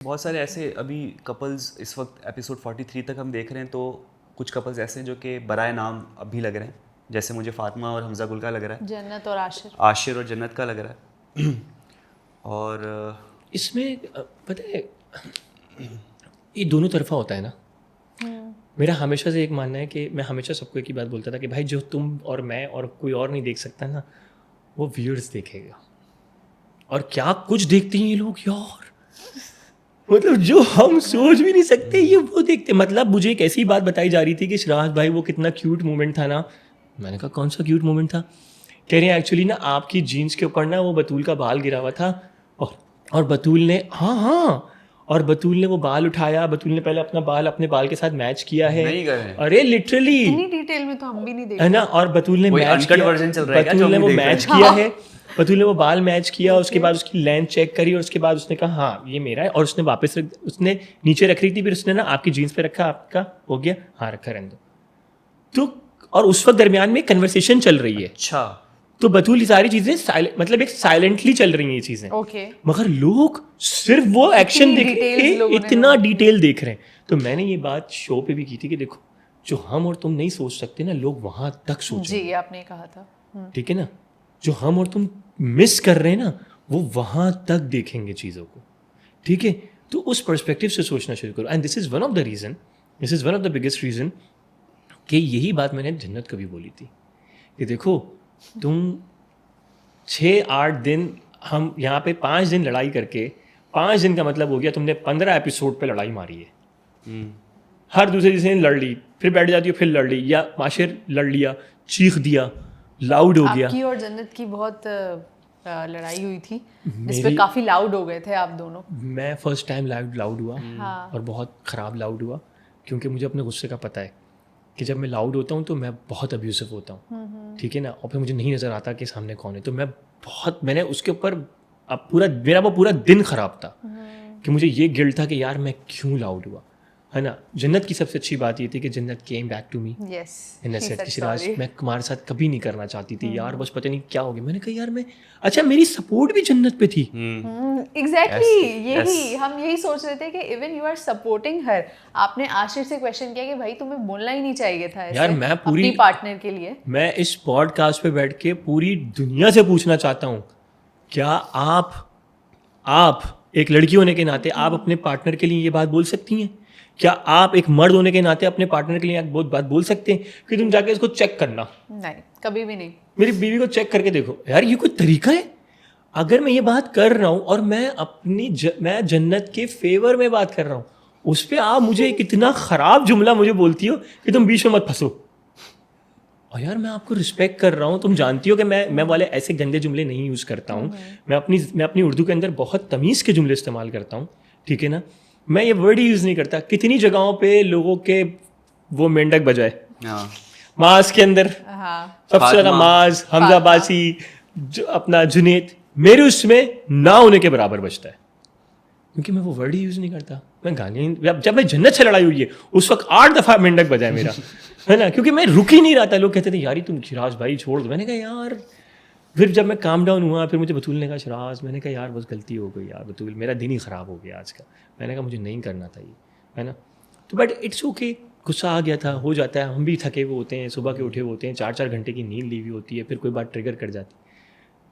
बहुत सारे ऐसे अभी कपल्स इस वक्त एपिसोड 43 तक हम देख रहे हैं, तो कुछ कपल्स ऐसे हैं जो कि बराए नाम अभी लग रहे हैं, जैसे मुझे फातिमा और हमजा गुल का लग रहा है, जन्नत और आशिर आशिर और जन्नत का लग रहा है। और इसमें पता है ये दोनों तरफा होता है ना। मेरा हमेशा से एक मानना है कि मैं हमेशा सबको एक ही बात बोलता था कि भाई जो तुम और मैं और कोई और नहीं देख सकता ना, वो व्यूअर्स देखेगा। और क्या कुछ देखते हैं ये लोग यार, मतलब जो हम सोच भी नहीं सकते ये वो देखते। मतलब मुझे एक ऐसी बात बताई जा रही थी कि शराज भाई वो कितना क्यूट मोमेंट था ना। मैंने कहा कौन सा क्यूट मोमेंट था? कह रहे हैं एक्चुअली ना आपकी जीन्स के ऊपर ना वो बतूल का बाल गिरा हुआ था और बतूल ने और बतूल ने वो बाल उठाया। बतूल ने पहले अपना बाल अपने बाल के साथ मैच किया है। नहीं कर रहे हैं। अरे लिटरली इतनी डिटेल में तो हम भी नहीं देख है ना। और बतूल ने कोई मैच uncut किया, version चल रहा है क्या, बतूल जो ने हम वो देख रहे मैच हैं? किया है। बतूल ने वो बाल मैच किया, उसके बाद उसकी लेंथ चेक करी और उसके बाद उसने कहा हाँ ये मेरा है। और उसने वापस उसने नीचे रख रही थी, फिर उसने ना आपकी जीन्स पे रखा, आपका हो गया, हाँ रखा रहने दो। तो और उस वक्त दरमियान में कन्वर्सेशन चल रही है। अच्छा, तो बतूल ये सारी चीजें मतलब एक साइलेंटली चल रही हैं ये चीजें। ओके मगर लोग सिर्फ वो एक्शन देख details लोगों ने इतना डिटेल देख रहे हैं। तो मैंने ये बात शो पे भी की थी कि देखो जो हम और तुम नहीं सोच सकते ना, लोग वहां तक सोचेंगे। जी आपने कहा था। ठीक है ना। जो हम और तुम मिस कर रहे हैं ना, वो वहां तक देखेंगे चीज़ों को। ठीक है। तो उस पर्सपेक्टिव से सोचना शुरू करो। And this is one of the biggest reason कि यही बात मैंने जन्नत को भी बोली थी कि देखो तुम 6-8 दिन, हम यहाँ पे 5 दिन लड़ाई करके, 5 दिन का मतलब हो गया तुमने 15 एपिसोड पे लड़ाई मारी है। हर दूसरे दिन लड़ ली, फिर बैठ जाती हो, फिर लड़ ली, या माशिर लड़ लिया, चीख दिया, लाउड हो गया। आपकी और जन्नत की बहुत लड़ाई हुई थी, इस पे मेरी- काफी लाउड हो गए थे आप दोनों। मैं फर्स्ट टाइम लाउड हुआ हाँ। और बहुत ख़राब लाउड हुआ, क्योंकि मुझे अपने गुस्से का पता है कि जब मैं लाउड होता हूँ तो मैं बहुत अब्यूसिव होता हूँ। ठीक है ना। और फिर मुझे नहीं नज़र आता कि सामने कौन है, तो मैंने उसके ऊपर अब मेरा वो पूरा दिन ख़राब था कि मुझे ये गिल्ट था कि यार मैं क्यों लाउड हुआ, है ना। जन्नत की सबसे अच्छी बात ये थी कि Jannat came back to me yes in set कि सिराज मैं तुम्हारे साथ कभी नहीं करना चाहती थी यार, बस पता नहीं क्या हो गया। मैंने कहा यार मैं, अच्छा मेरी सपोर्ट भी जन्नत पे थी। एग्जैक्टली Yes, यही हम यही सोच रहे थे कि even you are supporting her. आपने आशिर से क्वेश्चन किया कि भाई तुम्हें बोलना ही नहीं चाहिए था ऐसे यार मैं अपनी पार्टनर के लिए। मैं इस पॉडकास्ट पे बैठ के पूरी दुनिया से पूछना चाहता हूँ, क्या आप एक लड़की होने के नाते आप अपने पार्टनर के लिए ये बात बोल सकती हैं? क्या आप एक मर्द होने के नाते अपने पार्टनर के लिए एक बहुत बात बोल सकते हैं कि तुम जाके इसको चेक करना, नहीं कभी भी नहीं। मेरी बीवी को चेक करके देखो? यार ये कोई तरीका है? अगर मैं ये बात कर रहा हूँ और मैं मैं जन्नत के फेवर में बात कर रहा हूँ, उस पर आप मुझे एक इतना ख़राब जुमला मुझे बोलती हो कि तुम बीच में मत फंसो। और यार मैं आपको रिस्पेक्ट कर रहा हूँ, तुम जानती हो कि मैं वाले ऐसे गंदे जुमले नहीं यूज़ करता हूँ। मैं अपनी उर्दू के अंदर बहुत तमीज़ के जुमले इस्तेमाल करता हूँ। ठीक है ना। मैं ये वर्ड ही यूज़ नहीं करता। कितनी जगहों पे लोगों के वो मेंढक बजाए माज के अंदर, सबसे ज़्यादा माज, हमजा बासी, अपना जुनेद, मेरे उसमें ना होने के बराबर बचता है, क्योंकि मैं वो वर्ड ही यूज़ नहीं करता। मैं गाने जब मैं जन्नत से लड़ाई हुई है उस वक्त 8 दफ़ा मेंढक बजाए मेरा, है ना, क्योंकि मैं रुक ही नहीं रहा था। लोग कहते थे यार तुम शिराज भाई छोड़ दो। मैंने कहा यार, फिर जब मैं काम डाउन हुआ, फिर मुझे बतूल ने कहा शिराज, मैंने कहा यार बस गलती हो गई यार बतूल, मेरा दिन ही ख़राब हो गया आज का। मैंने कहा मुझे नहीं करना था ये, है ना। तो बट इट्स ओके, गुस्सा आ गया था, हो जाता है, हम भी थके हुए होते हैं, सुबह के उठे हुए होते हैं, 4-4 घंटे की नींद ली हुई होती है, फिर कोई बात ट्रिगर कर जाती है,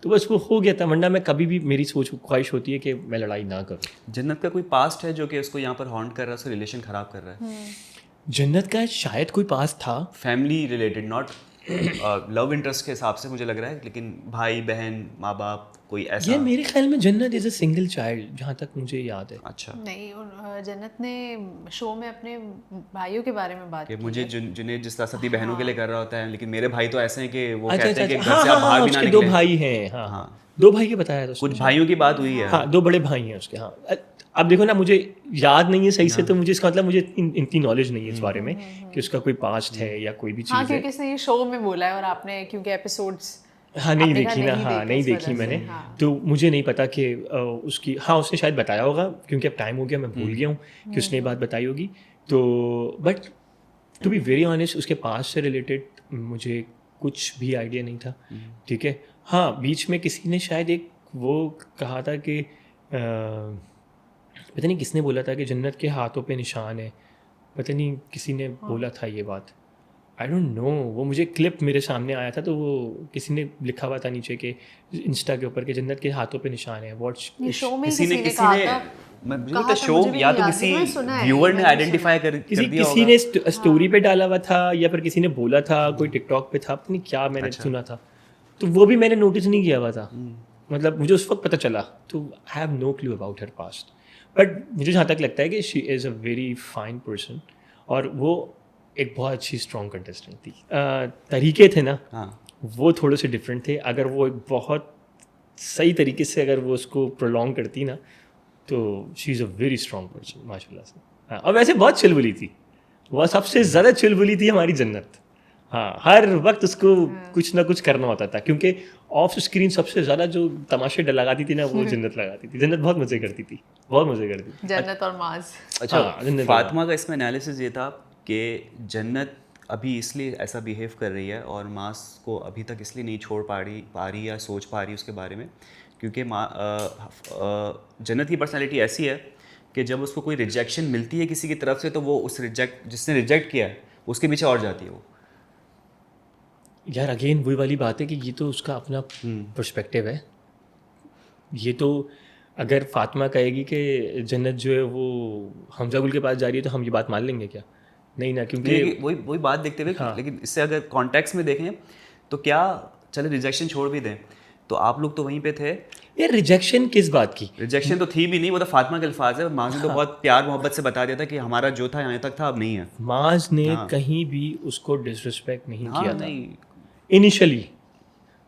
तो बस वो हो गया था। वरना मैं कभी भी, मेरी ख्वाहिश होती है कि मैं लड़ाई ना करूँ। जन्नत का कोई पास्ट है जो कि उसको यहाँ पर हॉन्ट कर रहा है, उसका रिलेशन ख़राब कर रहा है? जन्नत का शायद कोई पास था, family related, not love interest के हिसाब से मुझे लग रहा है, लेकिन भाई बहन माँ बाप कोई ऐसा। ये मेरे ख्याल में जन्नत इज़ अ सिंगल चाइल्ड, जहाँ तक मुझे याद है। अच्छा, नहीं जन्नत ने शो में अपने भाइयों के बारे में बात कि की मुझे है। जुनेद जिस तरह सती बहनों के लिए कर रहा होता है, लेकिन मेरे भाई तो ऐसे हैं कि वो अच्छा कहते हैं कि अच्छा, घर से आप बाहर भी ना उसके 2 निकले। भाई हैं। हाँ हाँ। 2 भाई के बताया था उसने। कुछ भाइयों की बात हुई है। हाँ 2 बड़े भाई हैं उसके। हाँ अब देखो ना, मुझे याद नहीं है सही से, तो मुझे इसका मतलब मुझे इतनी नॉलेज नहीं है इस बारे में कि उसका कोई पास्ट है या कोई भी हाँ चीज़ है। क्योंकि इसने ये शो में बोला है और आपने क्योंकि एपिसोड्स हाँ नहीं आपने देखी कहा ना, हाँ देखे नहीं इस देखी वजह से, मैंने। हाँ। तो मुझे नहीं पता कि उसकी, हाँ उसने शायद बताया होगा, क्योंकि अब टाइम हो गया, मैं भूल गया हूँ कि उसने ये बात बताई होगी। तो but to be very honest, उसके पास से रिलेटेड मुझे कुछ भी आइडिया नहीं था। ठीक है। हाँ बीच में किसी ने शायद एक वो कहा था कि पता नहीं किसने बोला था कि जन्नत के हाथों पे निशान है, पता नहीं किसी ने बोला था ये बात, आई डोंट नो। वो मुझे क्लिप मेरे सामने आया था, तो वो किसी ने लिखा हुआ था नीचे के इंस्टा के ऊपर कि जन्नत के हाथों पे निशान है। वॉच ये शो में किसी ने कहा था, मुझे कहा लगता था, शो मुझे भी या नहीं तो याद, किसी मैंने सुना है, व्यूअर ने मैंने आइडेंटिफाई कर किसी दिया किसी होगा। ने स्टोरी पे डाला हुआ था या फिर किसी ने बोला था, कोई टिकटॉक पे था, पता नहीं क्या मैंने सुना था, तो वो भी मैंने नोटिस नहीं किया हुआ था। मतलब मुझे उस वक्त पता चला, तो I have no clue about her past. But मुझे जहाँ तक लगता है कि she is a very fine person, और वो एक बहुत अच्छी स्ट्रॉन्ग कंटेस्टेंट थी। तरीके थे ना, हाँ वो थोड़े से डिफरेंट थे। अगर वो एक बहुत सही तरीके से अगर वो उसको प्रोलॉन्ग करती ना, तो she is a very strong person माशाल्लाह से। हाँ, और वैसे बहुत चिलबुली थी, वह सबसे ज़्यादा चिलबुली थी हमारी जन्नत। हाँ, हर वक्त उसको कुछ ना कुछ करना होता था, क्योंकि ऑफ स्क्रीन सबसे ज़्यादा जो तमाशे लगाती थी ना, वो जन्नत लगाती थी। जन्नत बहुत मज़े करती थी, बहुत मज़े करती थी। जन्नत और माज। अच्छा, हाँ, जन्नत फातिमा का इसमें एनालिसिस ये था कि जन्नत अभी इसलिए ऐसा बिहेव कर रही है और मास को अभी तक इसलिए नहीं छोड़ पा रही या सोच पा रही उसके बारे में, क्योंकि जन्नत की पर्सनालिटी ऐसी है कि जब उसको कोई रिजेक्शन मिलती है किसी की तरफ से, तो वो उस जिसने रिजेक्ट किया है उसके पीछे और जाती है वो। यार अगेन वही वाली बात है कि ये तो उसका अपना पर्सपेक्टिव है। ये तो अगर फातिमा कहेगी कि जन्नत जो है वो हमजा गुल के पास जा रही है, तो हम ये बात मान लेंगे क्या? नहीं ना, क्योंकि वही बात देखते हुए हाँ। लेकिन इससे अगर कॉन्टेक्स्ट में देखें तो क्या, चले रिजेक्शन छोड़ भी दें, तो आप लोग तो वहीं पे थे। यार रिजेक्शन किस बात की? रिजेक्शन तो थी भी नहीं, वो तो फातिमा के अल्फाज है। माज ने तो बहुत प्यार मोहब्बत से बता दिया था कि हमारा जो था यहाँ तक था, अब नहीं है। माज ने कहीं भी उसको डिसरिस्पेक्ट नहीं हाँ, किया था। नहीं। इनिशियली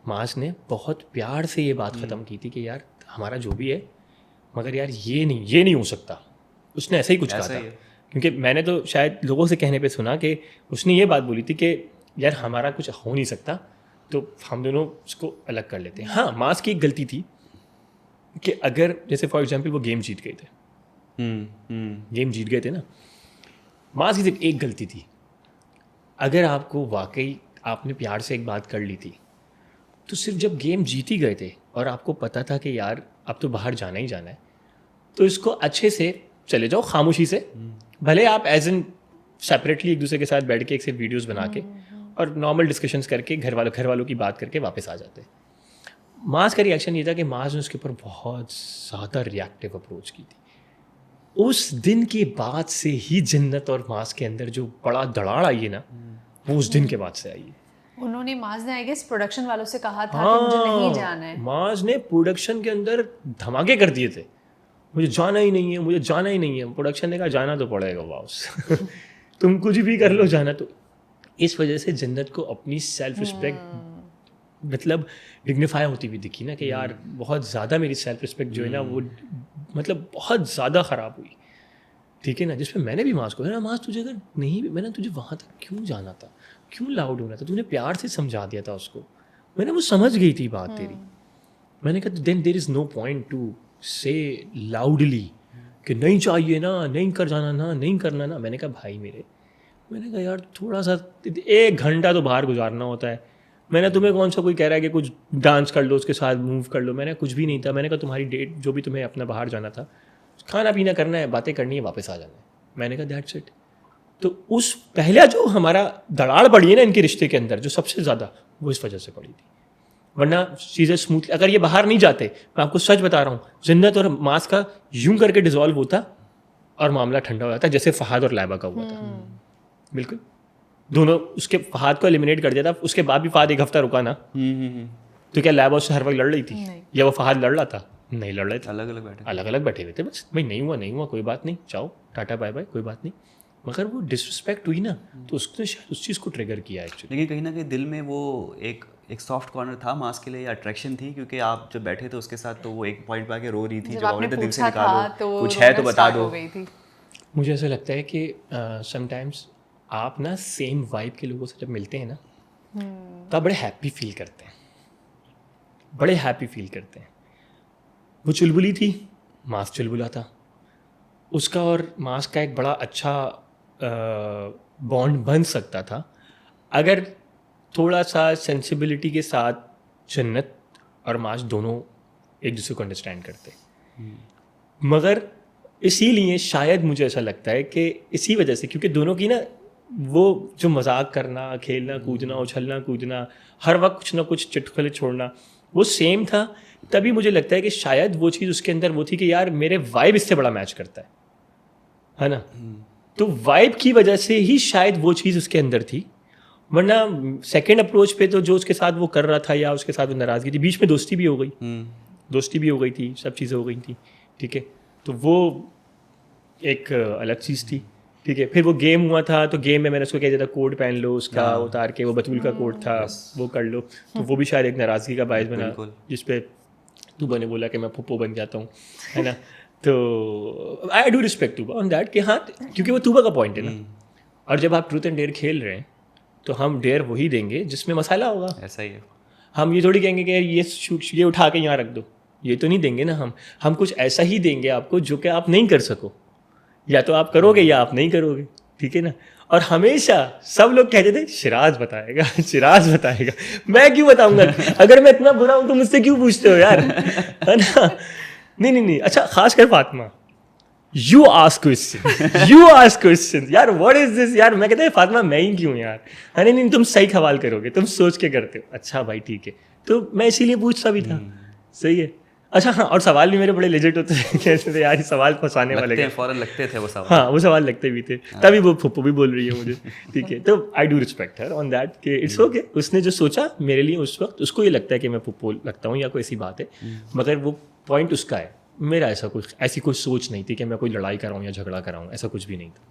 माज ने बहुत प्यार से ये बात ख़त्म की थी कि यार हमारा जो भी है, मगर यार ये नहीं हो सकता। उसने ऐसा ही कुछ कहा ऐसा था, ही है। क्योंकि मैंने तो शायद लोगों से कहने पे सुना कि उसने ये बात बोली थी कि यार हमारा कुछ हो नहीं सकता, तो हम दोनों उसको अलग कर लेते हैं। हाँ, मास की एक गलती थी कि अगर जैसे फॉर एग्जांपल वो गेम जीत गए थे, गेम जीत गए थे ना, मास की सिर्फ एक गलती थी। अगर आपको वाकई आपने प्यार से एक बात कर ली थी, तो सिर्फ जब गेम जीत ही गए थे और आपको पता था कि यार अब तो बाहर जाना ही जाना है, तो इसको अच्छे से चले जाओ खामोशी से। भले आप एज एन सेपरेटली एक दूसरे के साथ बैठ के एक से वीडियोस बना के और नॉर्मल डिस्कशंस करके घर वालों की बात करके वापस आ जाते। मास का रिएक्शन ये था कि मास ने उसके ऊपर बहुत ज़्यादा रिएक्टिव अप्रोच की थी। उस दिन के बाद से ही जन्नत और मास के अंदर जो बड़ा दरार आई है ना, वो उस दिन के बाद से आई है। उन्होंने माज ने आई गेस प्रोडक्शन वालों से कहा था कि मुझे नहीं जाना है। माज ने प्रोडक्शन के अंदर धमाके कर दिए थे, मुझे जाना ही नहीं है। प्रोडक्शन ने कहा जाना तो पड़ेगा बॉस तुम कुछ भी कर लो, जाना तो। इस वजह से जन्नत को अपनी सेल्फ रिस्पेक्ट मतलब डिग्निफाई होती हुई दिखी ना, कि यार बहुत ज़्यादा मेरी सेल्फ रिस्पेक्ट जो है ना, वो मतलब बहुत ज़्यादा ख़राब हुई। ठीक है ना, जिसमें मैंने भी मास को है ना, मास तुझे अगर नहीं, मैंने तुझे वहाँ तक क्यों जाना था, क्यों लाउड होना था, तूने प्यार से समझा दिया था उसको, मैंने वो समझ गई थी बात तेरी। मैंने कहा then there is no point to say loudly कि नहीं चाहिए ना, नहीं कर जाना ना, नहीं करना ना। मैंने कहा भाई मैंने कहा यार थोड़ा सा 1 घंटा तो बाहर गुजारना होता है। मैंने तुम्हें कौन सा कोई कह रहा है कि कुछ डांस कर लो, उसके साथ मूव कर लो, मैंने कुछ भी नहीं था। मैंने कहा तुम्हारी डेट जो भी तुम्हें अपना बाहर जाना था, खाना पीना करना है, बातें करनी है, वापस आ जाना है। मैंने कहा दैट्स इट। तो उस पहला जो हमारा दरार पड़ी है ना इनके रिश्ते के अंदर, जो सबसे ज़्यादा, वो इस वजह से पड़ी थी। वरना चीज़ें स्मूथली, अगर ये बाहर नहीं जाते, मैं आपको सच बता रहा हूँ, जन्नत और मास का यूं करके डिजॉल्व होता और मामला ठंडा हो जाता, जैसे फहाद और लाइबा का हुआ था। बिल्कुल, दोनों उसके फहाद को एलिमिनेट कर दिया था, उसके बाद भी फहाद 1 हफ्ता रुका ना, तो क्या लाइबा उससे हर वक्त लड़ रही थी या वो फहाद लड़ रहा था? नहीं लड़ रहे थे, अलग अलग बैठे हुए थे। बस भाई नहीं हुआ कोई बात नहीं, जाओ टाटा बाय बाय, कोई बात नहीं। मगर वो डिसरिस्पेक्ट हुई ना, तो उसने शायद उस चीज़ को ट्रिगर किया एक्चुअली। लेकिन कहीं ना कहीं दिल में वो एक सॉफ्ट कॉर्नर था मास के लिए, या अट्रैक्शन थी, क्योंकि आप जब बैठे थे उसके साथ, तो वो एक पॉइंट पे आके रो रही थी, जब आपने तो दिल से निकालो, कुछ है तो बता दो। मुझे ऐसा लगता है कि समटाइम्स आप ना सेम वाइब के लोगों से जब मिलते हैं ना, तो आप बड़े हैप्पी फील करते हैं। वो चुलबुली थी, मास चुलबुला था। उसका और मास का एक बड़ा अच्छा बॉन्ड बन सकता था अगर थोड़ा सा सेंसिबिलिटी के साथ जन्नत और मास दोनों एक दूसरे को अंडरस्टैंड करते। मगर इसीलिए शायद मुझे ऐसा लगता है कि इसी वजह से, क्योंकि दोनों की ना वो जो मजाक करना, खेलना कूदना, उछलना कूदना, हर वक्त कुछ ना कुछ चुटकुले छोड़ना, वो सेम था। तभी मुझे लगता है कि शायद वो चीज़ उसके अंदर वो थी कि यार मेरे वाइब इससे बड़ा मैच करता है ना। तो वाइब की वजह से ही शायद वो चीज़ उसके अंदर थी, वरना सेकेंड अप्रोच पे तो जो उसके साथ वो कर रहा था या उसके साथ वो नाराज़गी थी, बीच में दोस्ती भी हो गई, दोस्ती भी हो गई थी, सब चीज़ें हो गई थी, ठीक है। तो वो एक अलग चीज़ थी, ठीक है। फिर वो गेम हुआ था, तो गेम में मैंने उसको कह दिया था कोड पहन लो उसका, उतार के वो बतूल का कोड था वो कर लो, तो वो भी शायद एक नाराज़गी का बायस बना, जिसपे तूबा ने बोला कि मैं फुप्पो बन जाता हूँ, है ना। तो I do respect Tooba on that कि हाँ, क्योंकि वो तूबा का पॉइंट है ना। और जब आप ट्रूथ एंड डेयर खेल रहे हैं तो हम डेयर वही देंगे जिसमें मसाला होगा। ऐसा ही है। हम ये थोड़ी कहेंगे कि ये उठा के यहाँ रख दो, ये तो नहीं देंगे ना। हम कुछ ऐसा ही देंगे आपको जो कि आप नहीं कर सको, या तो आप करोगे या आप नहीं करोगे, ठीक है ना। और हमेशा सब लोग कहते थे शिराज बताएगा, शिराज बताएगा। मैं क्यों बताऊंगा? अगर मैं इतना बुरा हूं तो मुझसे क्यों पूछते हो यार, है ना। नहीं। अच्छा, खासकर फातिमा, यू आस्क क्वेश्चन यार, व्हाट इज दिस यार। मैं कहता है फातिमा मैं ही क्यों यार, है नहीं, तुम सही सवाल करोगे, तुम सोच के करते हो। अच्छा भाई ठीक है, तो मैं इसीलिए पूछता भी था। सही है। अच्छा हाँ, और सवाल भी मेरे बड़े लेजिट होते थे, कैसे थे यार ये सवाल फंसाने वाले, फौरन लगते थे वो सवाल। हाँ, वो सवाल लगते भी थे। तभी वो फुप्पो भी बोल रही है मुझे, ठीक है। तो I do respect her on that कि इट्स ओके। उसने जो सोचा मेरे लिए उस वक्त, उसको ये लगता है कि मैं फुप्पो लगता हूँ या कोई ऐसी बात है, मगर वो पॉइंट उसका है। मेरा ऐसी कोई सोच नहीं थी कि मैं कोई लड़ाई कराऊँ या झगड़ा कराऊँ, ऐसा कुछ भी नहीं था।